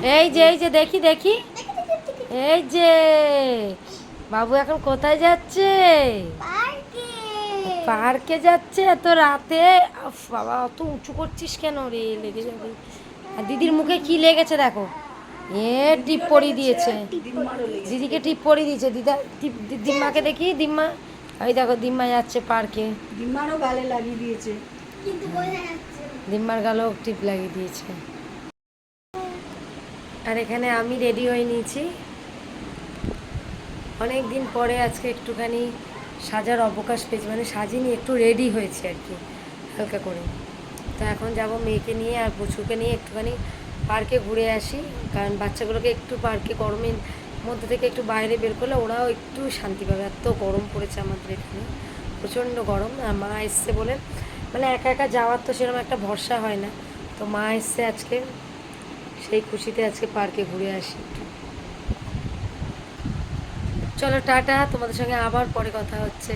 এই যে দেখি দেখি, এই যে বাবু এখন কোথায় যাচ্ছে? পার্কে যাচ্ছে এত রাতে? আফ বাবা, অত উঁচু করছিস কেন রে, লেগে যাবে। আর দিদির মুখে কি লেগেছে দেখো, টিপ পরিয়ে দিয়েছে। দিদিকে টিপ পরিয়ে দিয়েছে। দিম্মাকে দেখি, দিম্মা, এই দেখো দিম্মা যাচ্ছে পার্কে। দিম্মারও গালে লাগিয়ে দিয়েছে, দিম্মার গালেও টিপ লাগিয়ে দিয়েছে। আর এখানে আমি রেডি হয়ে নিয়েছি, অনেক দিন পরে আজকে একটুখানি সাজার অবকাশ পেয়েছি, মানে সাজিনি, একটু রেডি হয়েছে আর কি হালকা করে। তো এখন যাব মেয়েকে নিয়ে আর পুচুকে নিয়ে একটুখানি পার্কে ঘুরে আসি, কারণ বাচ্চাগুলোকে একটু পার্কে গরমের মধ্যে থেকে একটু বাইরে বের করলে ওরাও একটু শান্তি পাবে। এত গরম পড়েছে আমাদের এখানে, প্রচণ্ড গরম। আর মা এসছে বলে, মানে একা একা যাওয়ার তো সেরকম একটা ভরসা হয় না, তো মা এসছে আজকে, সেই খুশিতে আজকে পার্কে ঘুরে আসি। চলো টাটা, তোমাদের সঙ্গে আবার পরে কথা হচ্ছে।